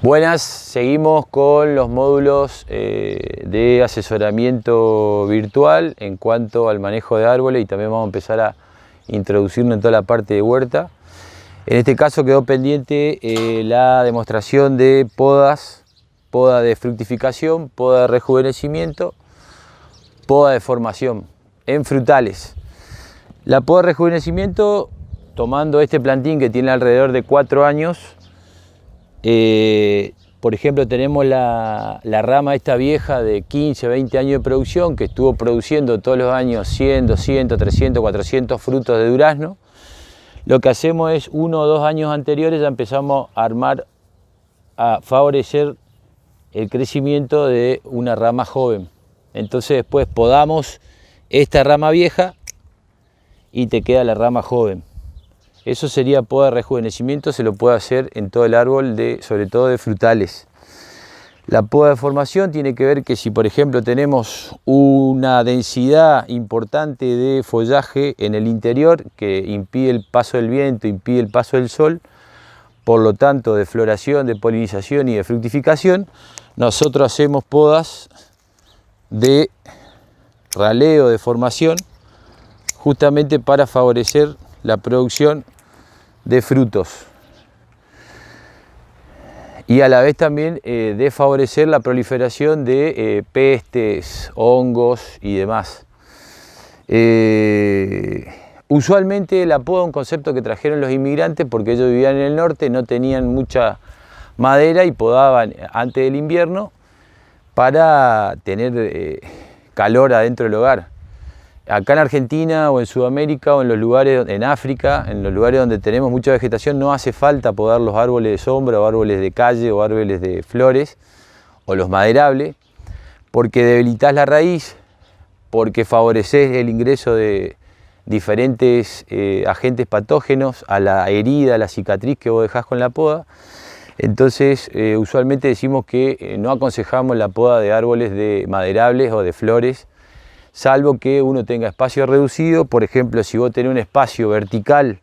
Buenas, seguimos con los módulos de asesoramiento virtual en cuanto al manejo de árboles y también vamos a empezar a introducirnos en toda la parte de huerta. En este caso quedó pendiente la demostración de podas, poda de fructificación, poda de rejuvenecimiento, poda de formación en frutales. La poda de rejuvenecimiento, tomando este plantín que tiene alrededor de 4 años, por ejemplo, tenemos la rama esta vieja de 15, 20 años de producción que estuvo produciendo todos los años 100, 200, 300, 400 frutos de durazno. Lo que hacemos es 1 o 2 años anteriores ya empezamos a armar, a favorecer el crecimiento de una rama joven. Entonces después podamos esta rama vieja y te queda la rama joven. Eso sería poda de rejuvenecimiento, se lo puede hacer en todo el árbol, sobre todo de frutales. La poda de formación tiene que ver que si por ejemplo tenemos una densidad importante de follaje en el interior que impide el paso del viento, impide el paso del sol, por lo tanto de floración, de polinización y de fructificación, nosotros hacemos podas de raleo, de formación, justamente para favorecer la producción de frutos y a la vez también de favorecer la proliferación de pestes, hongos y demás. Usualmente la poda es un concepto que trajeron los inmigrantes porque ellos vivían en el norte, no tenían mucha madera y podaban antes del invierno para tener calor adentro del hogar. Acá en Argentina o en Sudamérica o en los lugares, en África, en los lugares donde tenemos mucha vegetación, no hace falta podar los árboles de sombra o árboles de calle o árboles de flores o los maderables, porque debilitas la raíz, porque favoreces el ingreso de diferentes agentes patógenos a la herida, a la cicatriz que vos dejás con la poda. Entonces, usualmente decimos que no aconsejamos la poda de árboles de maderables o de flores, salvo que uno tenga espacio reducido. Por ejemplo, si vos tenés un espacio vertical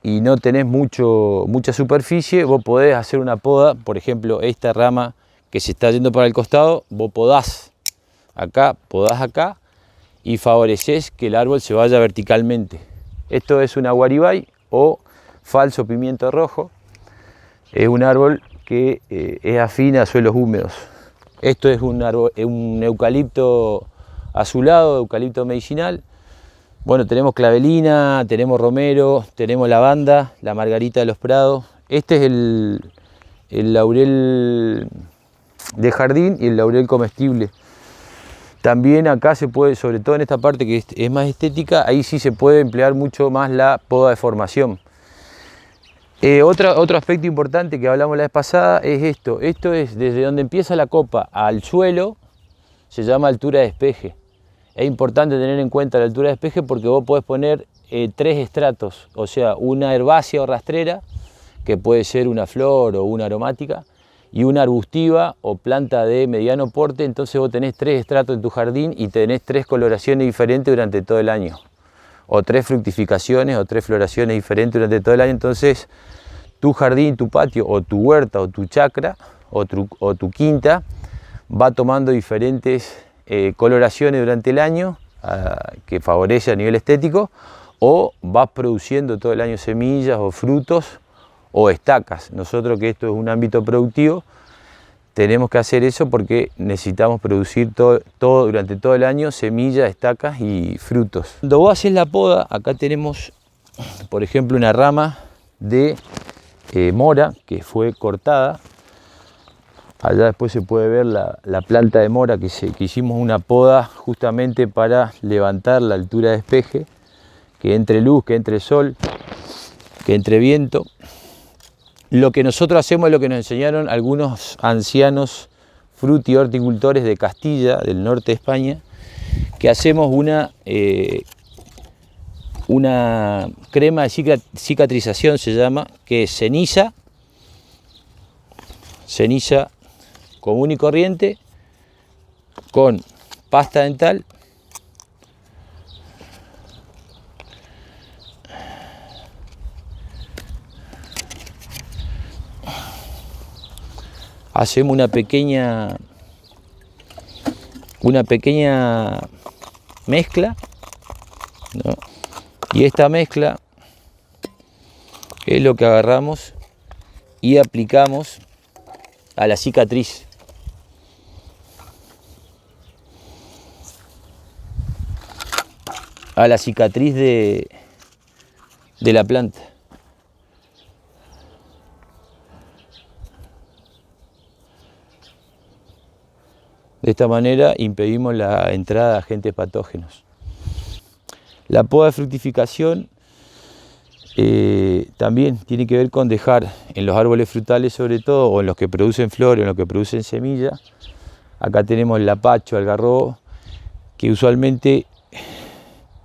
y no tenés mucha superficie, vos podés hacer una poda. Por ejemplo, esta rama que se está yendo para el costado, vos podás acá y favoreces que el árbol se vaya verticalmente. Esto es una guaribay o falso pimiento rojo. Es un árbol que es afín a suelos húmedos. Esto es un eucalipto azulado, eucalipto medicinal. Bueno, tenemos clavelina, tenemos romero, tenemos lavanda, la margarita de los prados. Este es el laurel de jardín y el laurel comestible. También acá se puede, sobre todo en esta parte que es más estética, ahí sí se puede emplear mucho más la poda de formación. Otro aspecto importante que hablamos la vez pasada es esto. Esto es desde donde empieza la copa al suelo, se llama altura de despeje. Es importante tener en cuenta la altura de despeje porque vos podés poner 3 estratos, o sea, una herbácea o rastrera, que puede ser una flor o una aromática, y una arbustiva o planta de mediano porte. Entonces vos tenés 3 estratos en tu jardín y tenés 3 coloraciones diferentes durante todo el año, o 3 fructificaciones o 3 floraciones diferentes durante todo el año. Entonces tu jardín, tu patio o tu huerta o tu chacra o tu quinta va tomando diferentes coloraciones durante el año que favorece a nivel estético, o vas produciendo todo el año semillas o frutos o estacas. Nosotros, que esto es un ámbito productivo, tenemos que hacer eso porque necesitamos producir todo durante todo el año, semillas, estacas y frutos. Cuando vos haces la poda, acá tenemos por ejemplo una rama de mora que fue cortada. Allá después se puede ver la planta de mora que hicimos una poda justamente para levantar la altura de despeje, que entre luz, que entre sol, que entre viento. Lo que nosotros hacemos es lo que nos enseñaron algunos ancianos frutihorticultores de Castilla, del norte de España, que hacemos una crema de cicatrización, se llama, que es ceniza común y corriente con pasta dental hacemos una pequeña mezcla, ¿no? Y esta mezcla es lo que agarramos y aplicamos a la cicatriz. A la cicatriz de la planta. De esta manera impedimos la entrada de agentes patógenos. La poda de fructificación también tiene que ver con dejar en los árboles frutales, sobre todo, o en los que producen flores, o en los que producen semillas. Acá tenemos el lapacho, algarrobo, que usualmente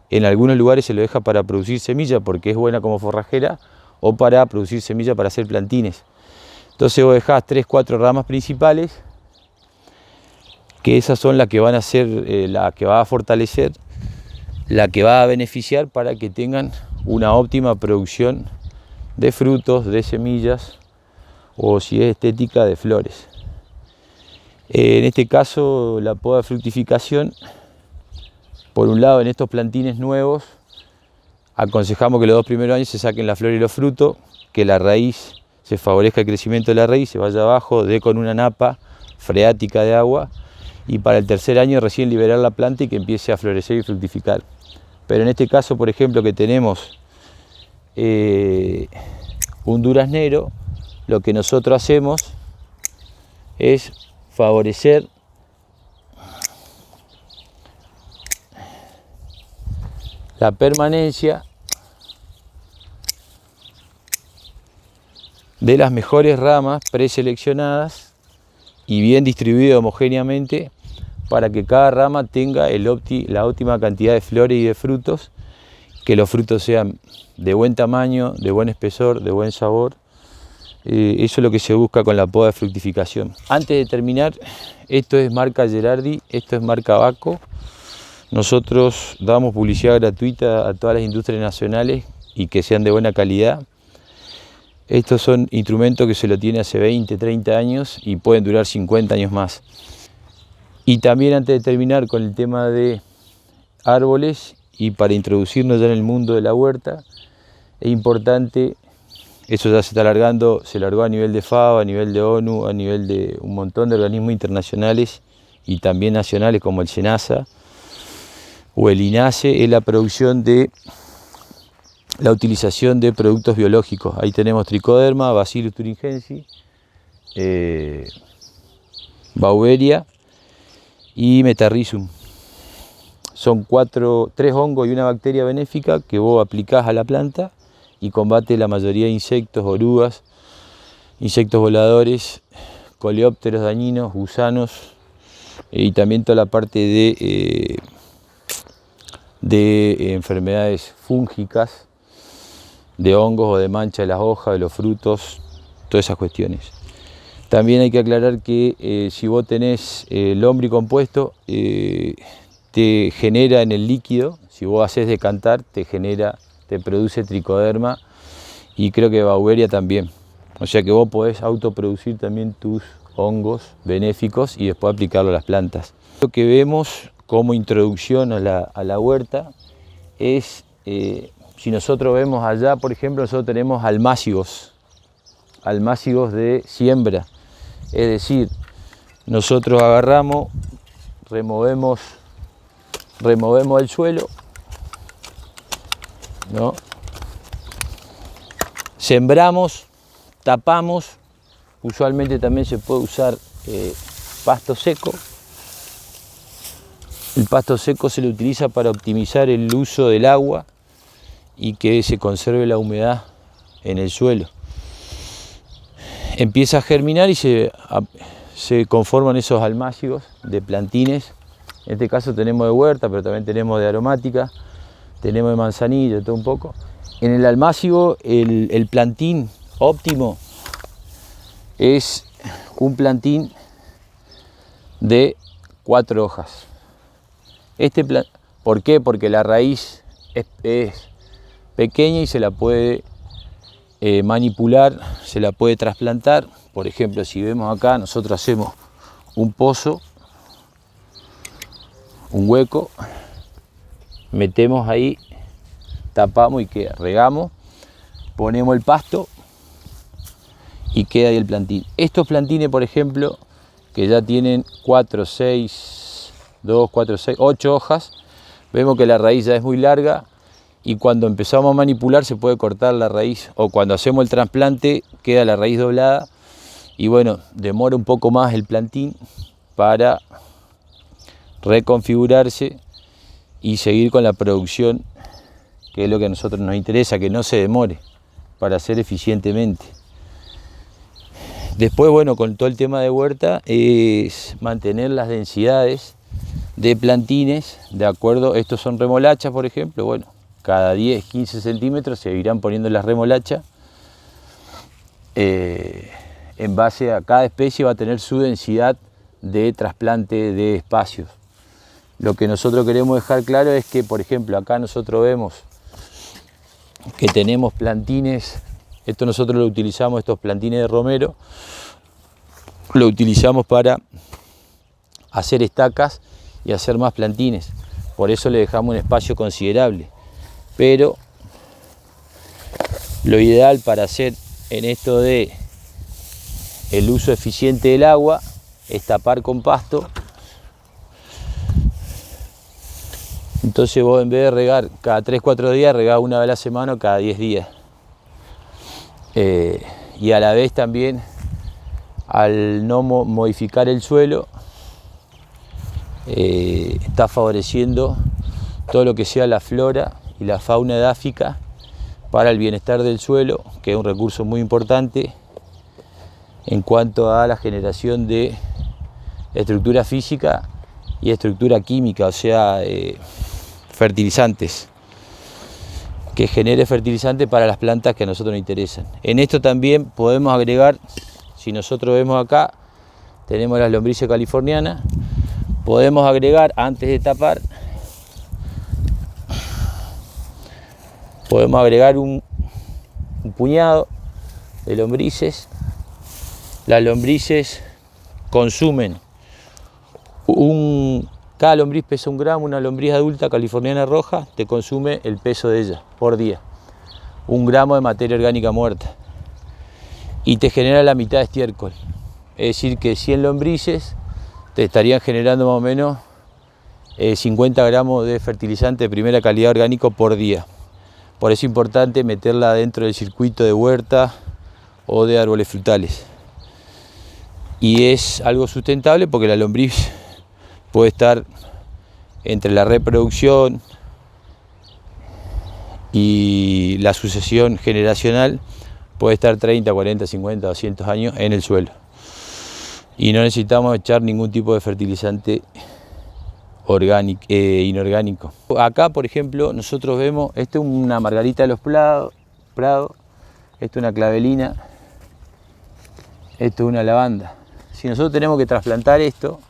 en algunos lugares se lo deja para producir semilla porque es buena como forrajera, o para producir semilla para hacer plantines. Entonces vos dejás 3-4 ramas principales, que esas son las que van a ser, la que va a fortalecer, la que va a beneficiar para que tengan una óptima producción de frutos, de semillas, o si es estética, de flores. En este caso, la poda de fructificación, por un lado, en estos plantines nuevos, aconsejamos que los 2 primeros años se saquen la flor y los frutos, que la raíz, se favorezca el crecimiento de la raíz, se vaya abajo, dé con una napa freática de agua, y para el 3er año recién liberar la planta y que empiece a florecer y fructificar. Pero en este caso, por ejemplo, que tenemos un duraznero, lo que nosotros hacemos es favorecer la permanencia de las mejores ramas preseleccionadas y bien distribuidas homogéneamente, para que cada rama tenga la óptima cantidad de flores y de frutos, que los frutos sean de buen tamaño, de buen espesor, de buen sabor. Eso es lo que se busca con la poda de fructificación. Antes de terminar, esto es marca Gerardi, esto es marca Baco. Nosotros damos publicidad gratuita a todas las industrias nacionales y que sean de buena calidad. Estos son instrumentos que se lo tiene hace 20, 30 años y pueden durar 50 años más. Y también, antes de terminar con el tema de árboles y para introducirnos ya en el mundo de la huerta, es importante, eso ya se está alargando, se largó a nivel de FAO, a nivel de ONU, a nivel de un montón de organismos internacionales y también nacionales como el SENASA o el INASE, es la producción de la utilización de productos biológicos. Ahí tenemos Tricoderma, Bacillus thuringiensis, Beauveria y Metarrhizum. Son 3 hongos y una bacteria benéfica que vos aplicás a la planta y combate la mayoría de insectos, orugas, insectos voladores, coleópteros dañinos, gusanos y también toda la parte de enfermedades fúngicas, de hongos o de mancha de las hojas, de los frutos, todas esas cuestiones. También hay que aclarar que si vos tenés lombricompuesto, te genera en el líquido, si vos haces decantar, te produce tricoderma y creo que Beauveria también. O sea que vos podés autoproducir también tus hongos benéficos y después aplicarlo a las plantas. Lo que vemos como introducción a la huerta es, si nosotros vemos allá, por ejemplo, nosotros tenemos almácigos de siembra. Es decir, nosotros agarramos, removemos el suelo, ¿no? Sembramos, tapamos, usualmente también se puede usar pasto seco. El pasto seco se lo utiliza para optimizar el uso del agua y que se conserve la humedad en el suelo. Empieza a germinar y se conforman esos almácigos de plantines. En este caso tenemos de huerta, pero también tenemos de aromática, tenemos de manzanilla, todo un poco. En el almácigo, el plantín óptimo es un plantín de 4 hojas. ¿Por qué? Porque la raíz es pequeña y se la puede manipular, se la puede trasplantar. Por ejemplo, si vemos acá, nosotros hacemos un pozo, un hueco, metemos ahí, tapamos y queda, regamos, ponemos el pasto y queda ahí el plantín. Estos plantines, por ejemplo, que ya tienen 4, 6, 2, 4, 6, 8 hojas, vemos que la raíz ya es muy larga y cuando empezamos a manipular se puede cortar la raíz, o cuando hacemos el trasplante queda la raíz doblada y bueno, demora un poco más el plantín para reconfigurarse y seguir con la producción, que es lo que a nosotros nos interesa, que no se demore para hacer eficientemente. Después, bueno, con todo el tema de huerta es mantener las densidades de plantines, de acuerdo, estos son remolachas, por ejemplo, bueno, cada 10, 15 centímetros se irán poniendo las remolachas. En base a cada especie va a tener su densidad de trasplante de espacios. Lo que nosotros queremos dejar claro es que, por ejemplo, acá nosotros vemos que tenemos plantines, esto nosotros lo utilizamos, estos plantines de romero, lo utilizamos para hacer estacas y hacer más plantines. Por eso le dejamos un espacio considerable. Pero lo ideal para hacer en esto de el uso eficiente del agua es tapar con pasto. Entonces vos, en vez de regar cada 3-4 días, regás una vez a la semana o cada 10 días. Y a la vez también, al no modificar el suelo, está favoreciendo todo lo que sea la flora y la fauna edáfica para el bienestar del suelo, que es un recurso muy importante en cuanto a la generación de estructura física y estructura química, o sea, fertilizantes, que genere fertilizantes para las plantas que a nosotros nos interesan. En esto también podemos agregar, si nosotros vemos acá, tenemos las lombrices californianas, podemos agregar antes de tapar, podemos agregar un puñado de lombrices. Las lombrices consumen cada lombriz pesa 1 gramo, una lombriz adulta californiana roja te consume el peso de ella por día, 1 gramo de materia orgánica muerta, y te genera la mitad de estiércol. Es decir, que 100 lombrices te estarían generando más o menos 50 gramos de fertilizante de primera calidad orgánico por día. Por eso es importante meterla dentro del circuito de huerta o de árboles frutales. Y es algo sustentable porque la lombriz puede estar entre la reproducción y la sucesión generacional, puede estar 30, 40, 50, 200 años en el suelo. Y no necesitamos echar ningún tipo de fertilizante inorgánico. Acá, por ejemplo, nosotros vemos, esto es una margarita de los prados, esto es una clavelina, esto es una lavanda. Si nosotros tenemos que trasplantar esto,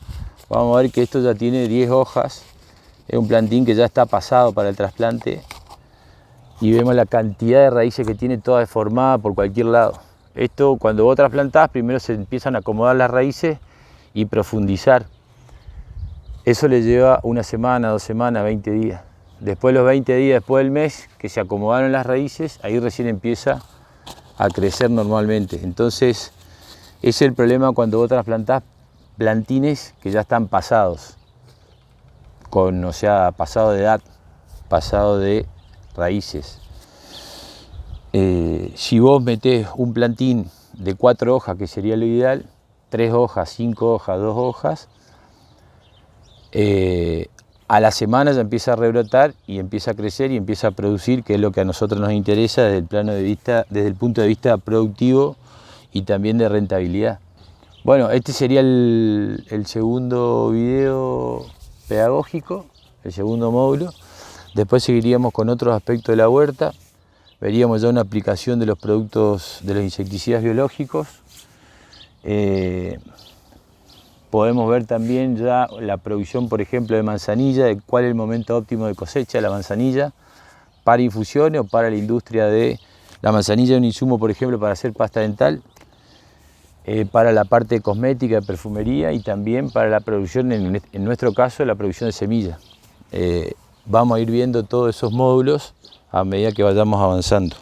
vamos a ver que esto ya tiene 10 hojas, es un plantín que ya está pasado para el trasplante y vemos la cantidad de raíces que tiene, toda deformada por cualquier lado. Esto, cuando vos trasplantás, primero se empiezan a acomodar las raíces y profundizar. Eso le lleva 1 semana, 2 semanas, 20 días. Después, los 20 días después del mes que se acomodaron las raíces, ahí recién empieza a crecer normalmente. Entonces, ese es el problema cuando vos trasplantás plantines que ya están pasados, o sea, pasado de edad, pasado de raíces. Si vos metés un plantín de 4 hojas, que sería lo ideal, 3 hojas, 5 hojas, 2 hojas, a la semana ya empieza a rebrotar y empieza a crecer y empieza a producir, que es lo que a nosotros nos interesa desde el punto de vista productivo y también de rentabilidad. Bueno, este sería el segundo video pedagógico, el segundo módulo. Después seguiríamos con otros aspectos de la huerta. Veríamos ya una aplicación de los productos de los insecticidas biológicos. Podemos ver también ya la producción, por ejemplo, de manzanilla, de cuál es el momento óptimo de cosecha de la manzanilla para infusiones o para la industria de La manzanilla es un insumo, por ejemplo, para hacer pasta dental, para la parte de cosmética, de perfumería y también para la producción, en nuestro caso, la producción de semillas. Vamos a ir viendo todos esos módulos a medida que vayamos avanzando.